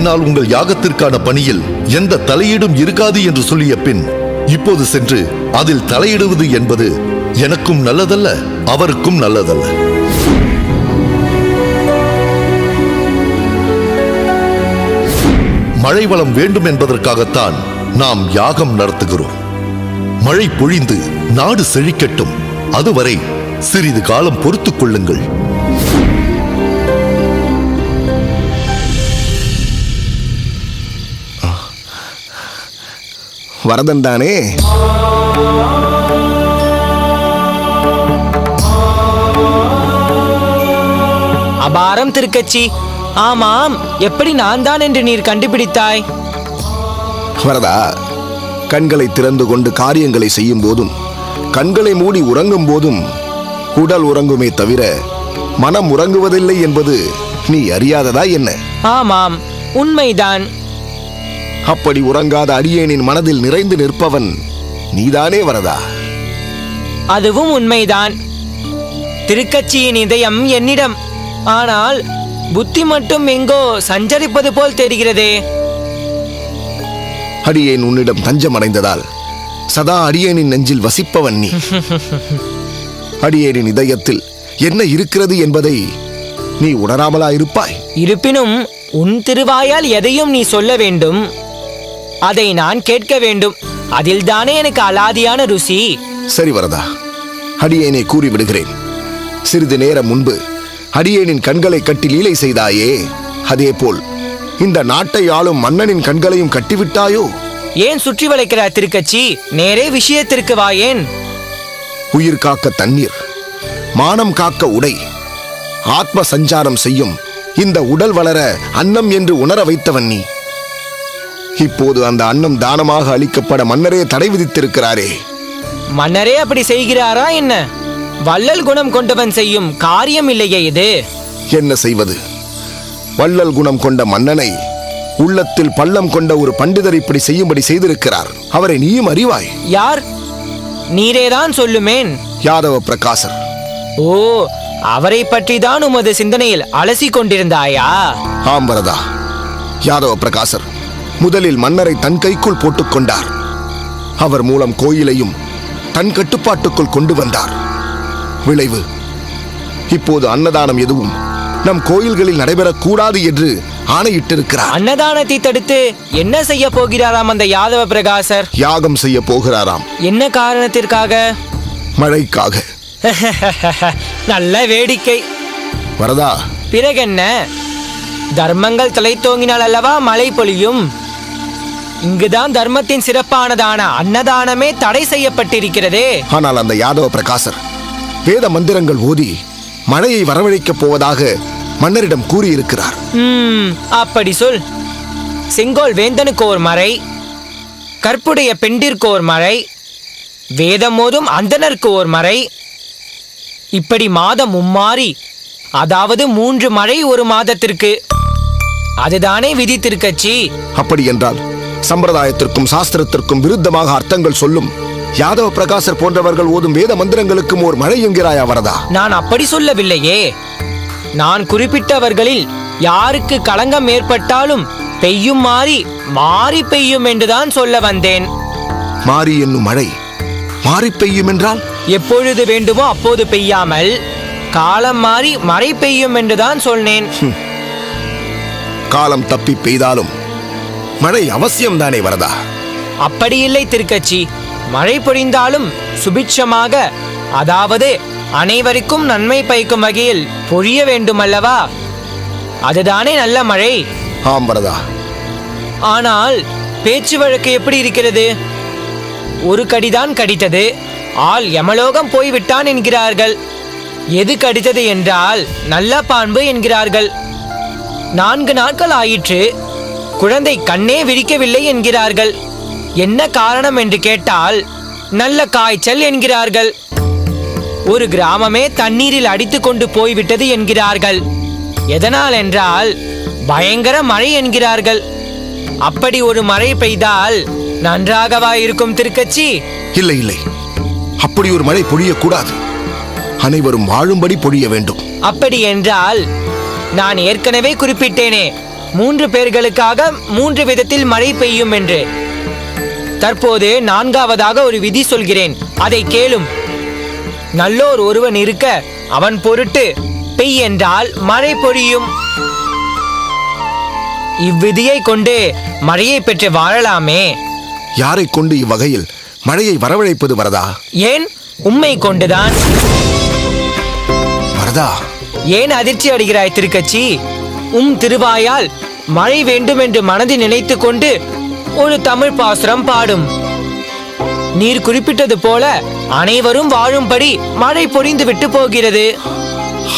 என்னால் உங்கள் யாகத்திற்கான பணியில் எந்த தலையீடும் இருக்காது என்று சொல்லிய பின் இப்போது சென்று அதில் தலையிடுவது என்பது எனக்கும் நல்லதல்ல, அவருக்கும் நல்லதல்ல. மழை வளம் வேண்டும் என்பதற்காகத்தான் நாம் யாகம் நடத்துகிறோம். மழை பொழிந்து நாடு செழிக்கட்டும். அதுவரை சிறிது காலம் பொறுத்துக் கொள்ளுங்கள். வரதன் தானே? அபாரம் திருக்கச்சி. ஆமாம், எப்படி நான் தான் என்று நீர் கண்டுபிடித்தாய்? வரதா, கண்களை திறந்து கொண்டு காரியங்களை செய்யும் போதும் கண்களை மூடி உறங்கும் போதும் உடல் உறங்குமே தவிர மனம் உறங்குவதில்லை என்பது நீ அறியாததா என்ன? ஆமாம், உண்மைதான். அப்படி உறங்காத அடியேனின் மனதில் நிறைந்து நிற்பவன் நீதானே வரதா? அதுவும் உண்மைதான். திருக்கட்சியின் இதயம் என்னிடம். ஆனால் புத்தி மட்டும் எங்கோ சஞ்சரிப்பது போல் தெரிகிறதே. அடியேன் உன்னிடம் தஞ்சமடைந்ததால் சதா அடியேனின் நெஞ்சில் வசிப்பவன் நீ. அடியேனின் இதயத்தில் என்ன இருக்கிறது என்பதை நீ உணராமலா இருப்பாய்? இருப்பினும் உன் திருவாயால் எதையும் நீ சொல்ல வேண்டும், அதை நான் கேட்க வேண்டும். அதில் தானே எனக்கு அலாதியான ருசி. சரி வரதா, அடியேனை கூறிவிடுகிறேன். சிறிது நேரம் முன்பு அடியேனின் கண்களை கட்டி லீலை செய்தாயே, அதேபோல் இந்த நாட்டை ஆளும் மன்னனின் கண்களையும் கட்டிவிட்டாயோ? ஏன் சுற்றி வளைக்கிறார் திருக்கட்சி? நேரே விஷயத்திற்கு வாயேன். உயிர் காக்க தண்ணீர், மானம் காக்க உடை, ஆத்ம சஞ்சாரம் செய்யும் இந்த உடல் வளர அன்னம் என்று உணர வைத்தவன் நீ. இப்போது அந்த அன்னம் தானமாக அளிக்கப்பட மன்னரே தடை விதித்திருக்கிறாரே. மன்னரே அப்படி செய்கிறாரா என்ன? வள்ளல் குணம் கொண்டவன் செய்யும் காரியம் இல்லையே இது. என்ன செய்வது? வள்ளல் குணம் கொண்ட மன்னனை உள்ளத்தில் பள்ளம் கொண்ட ஒரு பண்டிதர் இப்படி செய்யும்படி செய்திருக்கிறார். அவரை நீயும் அறிவாய். யார்? நீரேதான் சொல்லுமேன். யாதவ பிரகாசர். ஓ, அவரை பற்றி தான் உமது சிந்தனையில் அலசி கொண்டிருந்தாயா? ஆம் வரதா, யாதவ பிரகாசர் முதலில் மன்னரை தன் கைக்குள் போட்டுக் கொண்டார். அவர் மூலம் கோயிலையும் தன் கட்டுப்பாட்டுக்குள் கொண்டு வந்தார். விளைவு, இப்போது அன்னதானம் எதுவும் நம் கோயில்களில் நடைபெறக்கூடாது என்று ஆணையிட்டிருக்கிறார். அன்னதானத்தை தடுத்து என்ன செய்ய போகிறாராம் அந்த யாதவ பிரகாசர்? யாகம் செய்ய போகிறாராம். என்ன காரணத்திற்காக? மழைக்காக. நல்ல வேடிக்கை. வரதா, பிறகென்ன? தர்மங்கள் தலைத்தோங்கினால் அல்லவா மழை பொழியும். இங்குதான் தர்மத்தின் சிறப்பானதான அன்னதானமே தடை செய்யப்பட்டிருக்கிறதே. ஆனால் அந்த யாதவ பிரகாசர் வேத மந்திரங்கள் ஓதி மழையை வரவழைக்கப் போவதாக மன்னரிடம் கூறியிருக்கிறார். அப்படி சொல். செங்கோல் வேந்தனுக்கு ஓர் மறை, கற்புடைய பெண்டிற்கு ஓர் மறை, வேதம் ஓதும் அந்தனருக்கு ஓர் மறை, இப்படி மாதம் மும்மாறி, அதாவது 3 மழை ஒரு மாதத்திற்கு. அதுதானே விதி திருக்கட்சி. அப்படி என்றால் சம்பிரதாயத்திற்கும் சாஸ்திரத்திற்கும் விருத்தமாக அர்த்தங்கள் சொல்லும் யாதவ பிரகாசர் போன்றவர்கள் ஓதும் வேத மந்திரங்களுக்கும் ஒரு மழை என்கிறாயா வரதா? நான் அப்படி சொல்லவில்லையே. நான் குறிப்பிட்டவர்களில் யாருக்கு களங்கம் ஏற்பட்டாலும் பெய்யும் மாறி மாறி பெய்யும் என்றுதான் சொல்ல வந்தேன். மாறி என்னும் மழை மாறி பெய்யும் என்றால்? எப்பொழுது வேண்டுமோ அப்போது பெய்யாமல் காலம் மாறி மழை பெய்யும் என்றுதான் சொன்னேன். காலம் தப்பி பெய்தாலும் மழை அவசியம்தானே வரதா? அப்படி இல்லை திருக்கட்சி. மழை பொழிந்தாலும் சுபிட்சமாக, அதாவது அனைவருக்கும் நன்மை பயக்கும் வகையில் பொழிய வேண்டுமல்லவா? அதுதானே நல்ல மழை. ஆம் வரதா. ஆனால் பேச்சு வழக்கு எப்படி இருக்கிறது? ஒரு கடிதான் கடித்தது, ஆள் யமலோகம் போய்விட்டான் என்கிறார்கள். எது கடித்தது என்றால் நல்ல பான்பு என்கிறார்கள். 4 நாட்கள் ஆயிற்று, குழந்தை கண்ணே விழிக்கவில்லை என்கிறார்கள். என்ன காரணம் என்று கேட்டால் நல்ல காய்ச்சல் என்கிறார்கள். ஒரு கிராமமே தண்ணீரில் அடித்து கொண்டு போய்விட்டது என்கிறார்கள். எதனால் என்றால் பயங்கர மழை என்கிறார்கள். அப்படி ஒரு மழை பெய்தால் நன்றாகவா இருக்கும் திருக்கட்சி? இல்லை இல்லை, அப்படி ஒரு மழை பொழியக்கூடாது. அனைவரும் வாழும்படி பொழிய வேண்டும். அப்படி என்றால் நான் ஏற்கனவே குறிப்பிட்டேனே, 3 பேர்களுக்காக 3 விதத்தில் மழை பெய்யும் என்று. தற்போது 4ஆவதாக ஒரு விதி சொல்கிறேன், அதை கேளும். நல்லோர் ஒருவன் இருக்க அவன் பொருட்டு பெய் என்றால் மழை பொழியும். இவ்விதியை கொண்டு மழையை பெற்று வாழலாமே. யாரை கொண்டு இவ்வகையில் மழையை வரவழைப்பது வரதா? ஏன், உம்மை கொண்டுதான். வரதா, ஏன் அதிர்ச்சி அடைகிறாய் திருக்கச்சி? திருவாயால் மழை வேண்டும் என்று மனதில் நினைத்து கொண்டு ஒரு தமிழ் பாசுரம் பாடும். நீர் குறிப்பிட்டது போல அனைவரும் வாழும்படி மழை பொழிந்து விட்டு போகிறது.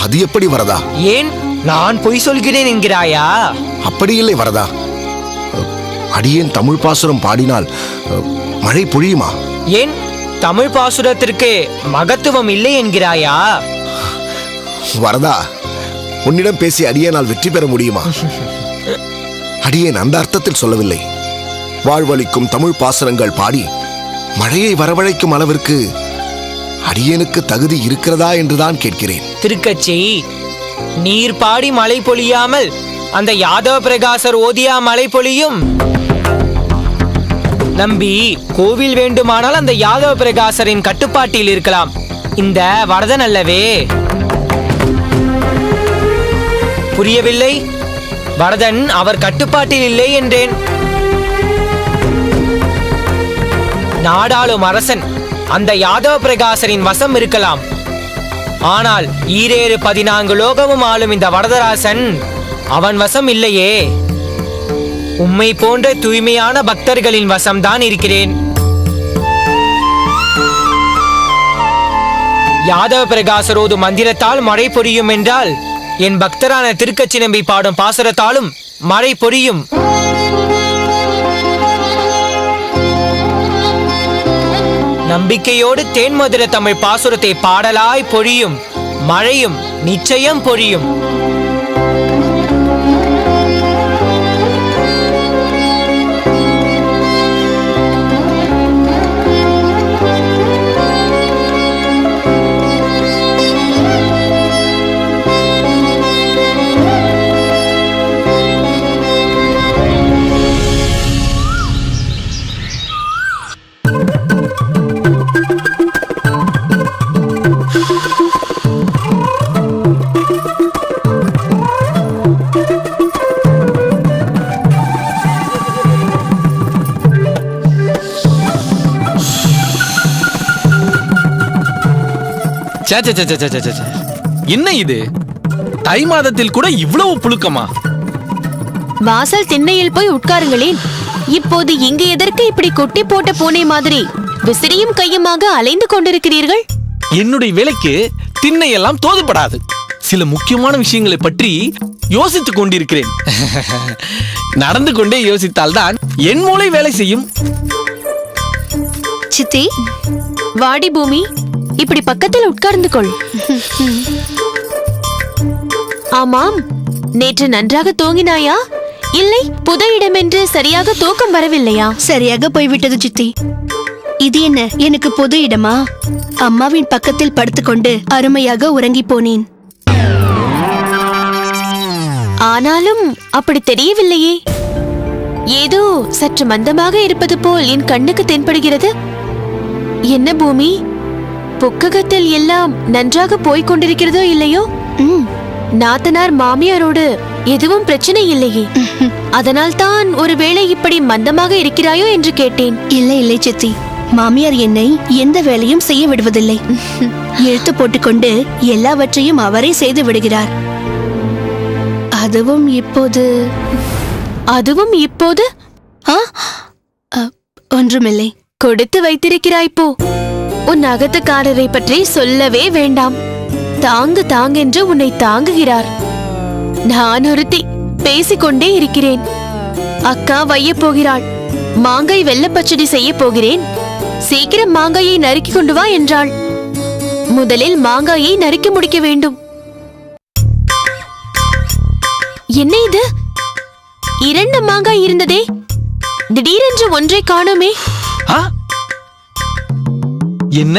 அது எப்படி வரதா? ஏன், நான் பொய் சொல்கிறேன் என்கிறாயா? அப்படி இல்லை வரதா. அடியேன் தமிழ் பாசுரம் பாடினால் மழை பொழியுமா? ஏன், தமிழ் பாசுரத்திற்கு மகத்துவம் இல்லை என்கிறாயா? வரதா, உன்னிடம் பேசி அடியேனால் வெற்றி பெற முடியுமா? அடியேன் அந்த அர்த்தத்தில் சொல்லவில்லை. வாழ்வளிக்கும் தமிழ் பாசுரங்கள் பாடி மழையை வரவழைக்கும் அளவிற்கு அடியேனுக்கு தகுதி இருக்கிறதா என்றுதான் கேட்கிறேன். திருக்கச்சி, நீர் பாடி மழை பொழியாமல் அந்த யாதவ பிரகாசர் ஓதியா மழை பொழியும்? நம்பி, கோவில் வேண்டுமானால் அந்த யாதவ பிரகாசரின் கட்டுப்பாட்டில் இருக்கலாம், இந்த வரதன் அல்லவே. புரியவில்லை? வரதன் அவர் கட்டுப்பாட்டில் இல்லை என்றேன். நாடாளும் அரசன் அந்த யாதவ பிரகாசரின் வசம் இருக்கலாம், ஆனால் 14 லோகமும் ஆளும் இந்த வரதராசன் அவன் வசம் இல்லையே. உம்மை போன்ற தூய்மையான பக்தர்களின் வசம்தான் இருக்கிறேன். யாதவ பிரகாசரோடு மந்திரத்தால் மழை பொழியும் என்றால், என் பக்தரான திருக்கச்சி நம்பி பாடும் பாசுரத்தாலும் மழை பொழியும். நம்பிக்கையோடு தேன்மதுர தமிழ் பாசுரத்தை பாடலாய் பொழியும் மழையும் நிச்சயம் பொழியும். என்ன இது? தை மாதத்தில் கூட இவ்வளவு புழுக்கமா? வாசல் திண்ணையில் போய் உட்காருங்களேன். இப்போது இங்கு எதற்கு இப்படி கொட்டி போட்ட பூனை மாதிரி விசிறியும் கையுமாக அலைந்து கொண்டிருக்கிறீர்கள்? என்னுடைய வேலைக்கு திண்ணையெல்லாம் தோதுபடாது. சில முக்கியமான விஷயங்களை பற்றி யோசித்துக் கொண்டிருக்கிறேன். நடந்து கொண்டே யோசித்தால்தான் என் மூளை வேலை செய்யும். சித்தி, வாடி பூமி, இப்படி பக்கத்தில் உட்கார்ந்து கொள். ஆமாம், நேற்று நன்றாக தூங்கினாயா? இல்லை புது இடமென்று சரியாக தூக்கம் வரவில்லையா? சரியாக போய்விட்டது சித்தி. இது என்ன, எனக்கு பொது இடமா? அம்மாவின் பக்கத்தில் படுத்துக்கொண்டு அருமையாக உறங்கி போனேன். ஆனாலும் அப்படி தெரியவில்லையே. ஏதோ சற்று மந்தமாக இருப்பது போல் என் கண்ணுக்கு தென்படுகிறது. என்ன பூமி, புக்ககத்தில் எல்லாம் நன்றாக போய்க் கொண்டிருக்கிறதோ இல்லையோ? நாத்தனார் மாமியாரோடு எதுவும் பிரச்சனை இல்லையே? அதனால் தான் ஒருவேளை இப்படி மந்தமாக இருக்கிறாயோ என்று கேட்டேன். இல்லை இல்லை சித்தி, மாமியார் என்னை எந்த வேலையும் செய்ய விடுவதில்லை. இழுத்து போட்டுக்கொண்டு எல்லாவற்றையும் அவரே செய்து விடுகிறார். அதுவும் இப்போது ஒன்றுமில்லை. கொடுத்து வைத்திருக்கிறாய் போ. உன் அகத்துக்காரரை பற்றி சொல்லவே வேண்டாம். தாங்கு தாங்கென்று உன்னை தாங்குகிறார். நான் ஒருத்தி பேசிக்கொண்டே இருக்கிறேன். அக்கா வைய போகிறாள். மாங்காய் வெள்ள பச்சடி செய்ய போகிறேன். சீக்கிரம் மாங்காயை நறுக்கி கொண்டு வா என்றாள். முதலில் மாங்காயை நறுக்கி முடிக்க வேண்டும். என்ன இது? 2 மாங்காய் இருந்ததே, திடீரென்று ஒன்றை காணோமே. என்ன,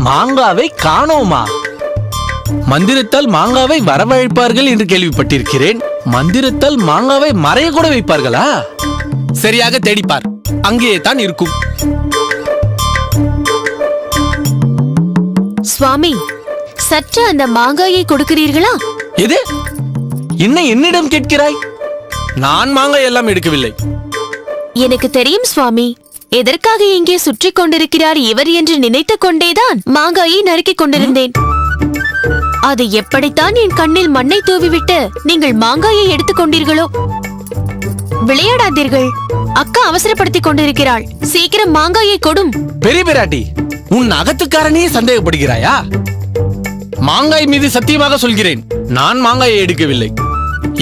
மாங்காவை காணோமா? மந்திரத்தால் மாங்காவை வரவழைப்பார்கள் என்று கேள்விப்பட்டிருக்கிறேன். மந்திரத்தால் மாங்காவை மறைய கூட வைப்பார்களா? சரியாக தேடிப்பார், அங்கேயே தான் இருக்கும். சுவாமி, சற்று அந்த மாங்காயை கொடுக்கிறீர்களா? எது? என்ன என்னிடம் கேட்கிறாய்? நான் மாங்காய் எல்லாம் எடுக்கவில்லை. எனக்கு தெரியும் சுவாமி. எதற்காக இங்கே சுற்றி கொண்டிருக்கிறார் இவர் என்று நினைத்துக் கொண்டேதான் மாங்காயை நறுக்கிக் கொண்டிருந்தேன். அது எப்படித்தான் என் கண்ணில் மண்ணை தூவிவிட்டு நீங்கள் மாங்காயை எடுத்துக் கொண்டீர்களோ. விளையாடாதீர்கள், அக்கா அவசரப்படுத்திக் கொண்டிருக்கிறாள். சீக்கிரம் மாங்காயை கொடும். பெரிய பிராட்டி, உன் அகத்துக்காரனையே சந்தேகப்படுகிறாயா? மாங்காய் மீது சத்தியமாக சொல்கிறேன், நான் மாங்காயை எடுக்கவில்லை.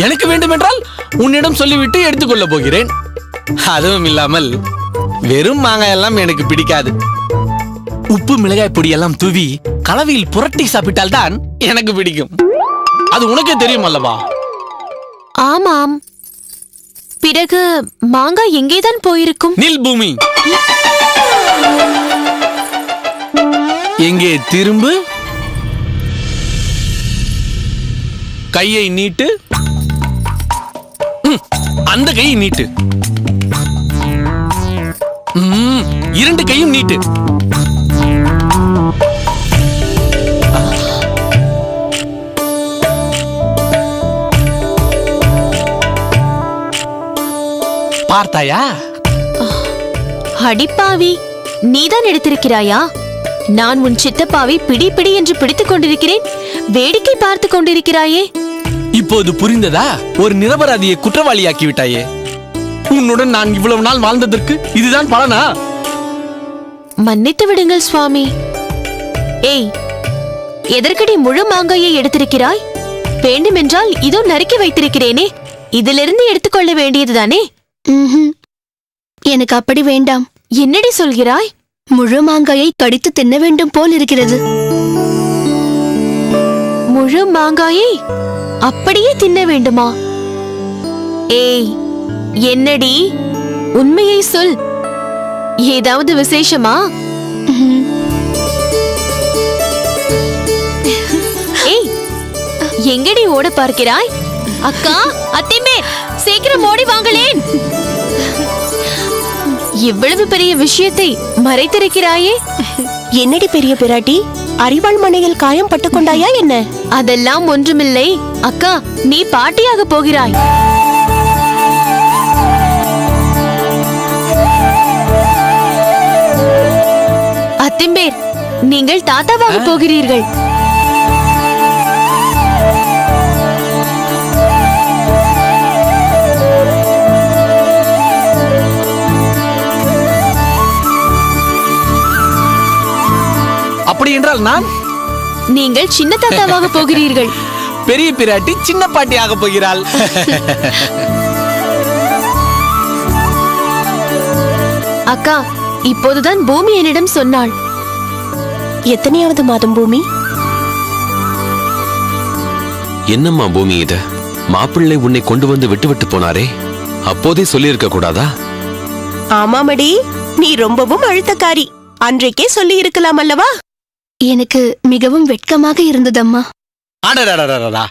எனக்கு வேண்டுமென்றால் உன்னிடம் சொல்லிவிட்டு எடுத்துக்கொள்ள போகிறேன். அதுவும் இல்லாமல் வெறும் மாங்காய் எல்லாம் எனக்கு பிடிக்காது. உப்பு மிளகாய் பொடி எல்லாம் தூவி கலவையில் புரட்டி சாப்பிட்டால் தான் எனக்கு பிடிக்கும். அது உனக்கே தெரியும் அல்லவா? ஆமாம். பிறகு மாங்காய் எங்கேதான் போயிருக்கும்? நில் பூமி, எங்கே திரும்பு. கையை நீட்டு. அந்த கையை நீட்டு. இரண்டு கையும் நீட்டு. பார்த்தாயா? அடிப்பாவி, நீதான் எடுத்திருக்கிறாயா? நான் உன் சித்தப்பாவை பிடி பிடி என்று பிடித்துக் கொண்டிருக்கிறேன், வேடிக்கை பார்த்துக் கொண்டிருக்கிறாயே. இப்போது புரிந்ததா? ஒரு நிரபராதியை குற்றவாளியாக்கி விட்டாயே. உன்னுடன் நான் இவ்வளவு நாள் வாழ்ந்ததற்கு இதுதான் பலனா? மன்னித்து விடுங்கள் சுவாமி. ஏய், எதற்கடி முழு மாங்காயை எடுத்திருக்கிறாய்? வேண்டுமென்றால் இதோ நறுக்கி வைத்திருக்கிறேனே, இதிலிருந்து எடுத்துக்கொள்ள வேண்டியதுதானே? எனக்கு அப்படி வேண்டாம். என்னடி சொல்கிறாய்? முழு மாங்காயை கடித்து தின்ன வேண்டும் போல் இருக்கிறது. முழு மாங்காயை அப்படியே தின்ன வேண்டுமா? ஏய், என்னடி, உண்மையை சொல். ஏதாவது விசேஷமா? ஏய், எங்கடி ஓட பார்க்கிறாய்? அக்கா, அத்திமே, சீக்கிரம் ஓடி வாங்களேன். இவ்வளவு பெரிய விஷயத்தை மறைத்திருக்கிறாயே. என்னடி பெரிய பிராட்டி, அறிவாள் மனையில் காயம் பட்டுக் கொண்டாயா என்ன? அதெல்லாம் ஒன்றுமில்லை அக்கா, நீ பாட்டியாக போகிறாய். அத்திம்பேர், நீங்கள் தாத்தாவாக போகிறீர்கள். அப்படி என்றால் நான்? நீங்கள் சின்ன தாத்தாவாக போகிறீர்கள். பெரிய பிராட்டி சின்ன பாட்டியாக போகிறாள். அக்கா, இப்போதுதான் பூமி என்னிடம் சொன்னாள். எத்தனையாவது மாதம் பூமி? என்னம்மா பூமி இது? மாப்பிள்ளை உன்னை கொண்டு வந்து விட்டு போனாரே, அப்போதே சொல்லியிருக்க கூடாதா? ஆமாமடி, நீ ரொம்பவும் அழுத்தக்காரி. அன்றைக்கே சொல்லி இருக்கலாம் அல்லவா? எனக்கு மிகவும் வெட்கமாக இருந்ததம்மா. அடடடடடா,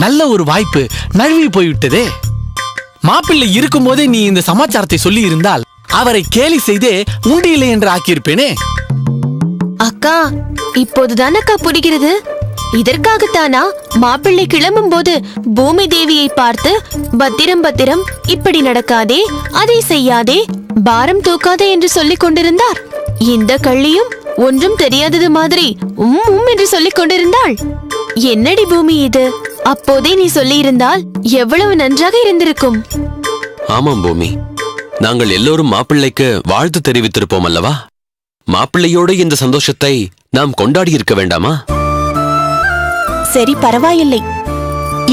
நல்ல ஒரு வாய்ப்பு நழுவி போய்விட்டதே. மாப்பிள்ளை இருக்கும் போதே நீ இந்த சமாச்சாரத்தை சொல்லி இருந்தால் அவரை கேலி செய்தே உண்டியில்லை என்று ஆக்கியிருப்பேனே. அக்கா, இப்போதுதான் அக்கா புரிகிறது. இதற்காகத்தானா மாப்பிள்ளை கிளம்பும் போது பூமி தேவியை பார்த்து பத்திரம் பத்திரம், இப்படி நடக்காதே, அதை செய்யாதே, பாரம் தூக்காதே என்று சொல்லிக் கொண்டிருந்தார். இந்த கள்ளியும் ஒன்றும் தெரியாதது மாதிரி என்று சொல்லிக் கொண்டிருந்தாள். என்னடி பூமி இது? அப்போதே நீ சொல்லியிருந்தால் எவ்வளவு நன்றாக இருந்திருக்கும். ஆமாம் பூமி, நாங்கள் எல்லோரும் மாப்பிள்ளைக்கு வாழ்த்து தெரிவித்திருப்போம் அல்லவா? மாப்பிள்ளையோடு இந்த சந்தோஷத்தை நாம் கொண்டாடி இருக்க வேண்டாமா? சரி, பரவாயில்லை.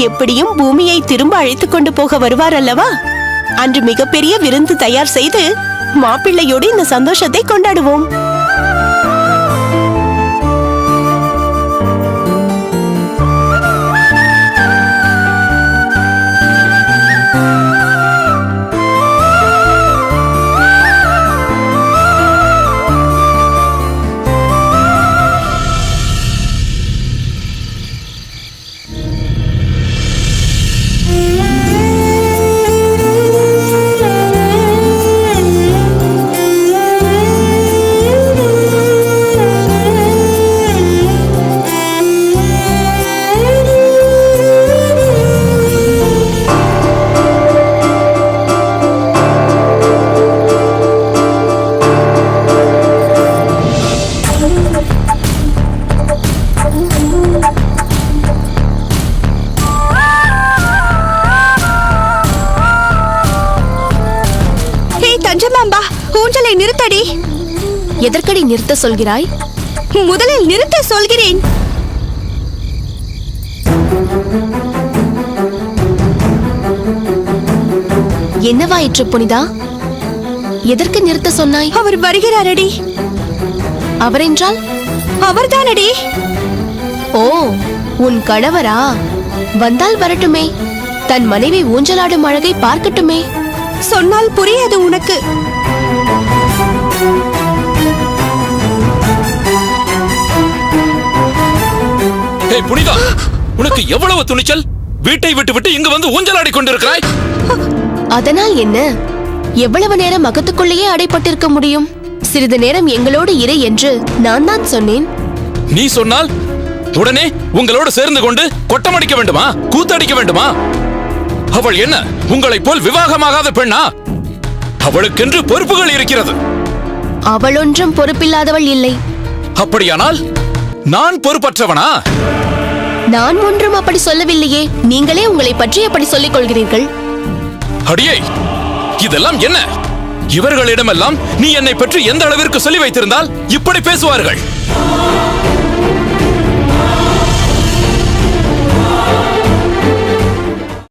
எப்படியும் பூமியை திரும்ப அழைத்துக் கொண்டு போக வருவார் அல்லவா? அன்று மிகப்பெரிய விருந்து தயார் செய்து மாப்பிள்ளையோடு இந்த சந்தோஷத்தை கொண்டாடுவோம். நிறுத்தடி. எதற்கடி நிறுத்த சொல்கிறாய்? முதலில் நிறுத்த சொல்கிறேன். என்னவாயிற்று புனிதா? எதற்கு நிறுத்த சொன்னாய்? அவர் வருகிறாரடி. அவரென்றால்? அவர்தானடி. ஓ, உன் கணவரா? வந்தால் வரட்டுமே, தன் மனைவி ஊஞ்சலாடும் அழகை பார்க்கட்டுமே. சொன்னால் புரியாது உனக்கு. புனிதா, உனக்கு எவ்வளவு துணிச்சல்! வீட்டை விட்டு இங்கு வந்து ஊஞ்சலாடி கொண்டிருக்கிறாய். அதனால் என்ன? எவ்வளவு நேரம் அகத்துக்குள்ளேயே அடைப்பட்டிருக்க முடியும்? சிறிது நேரம் எங்களோடு இரு என்று நான் தான் சொன்னேன். நீ சொன்னால் உடனே உங்களோடு சேர்ந்து கொண்டு கொட்டமடிக்க வேண்டுமா, கூத்தடிக்க வேண்டுமா? அவள் என்ன உங்களைப் போல் விவாகமாகாத பெண்ணா? அவளுக்கென்று பொறுப்புகள் இருக்கிறது. அவள் ஒன்றும் பொறுப்பில்லாதவள் இல்லை. அப்படியானால் நான் பொறுப்பற்றவனா? நான் ஒன்றும் அப்படி சொல்லவில்லையே. நீங்களே உங்களை பற்றி அப்படி சொல்லிக் கொள்கிறீர்கள். அடியே, இதெல்லாம் என்ன? இவர்களிடமெல்லாம் நீ என்னை பற்றி எந்த அளவிற்கு சொல்லி வைத்திருந்தால் இப்படி பேசுவார்கள்?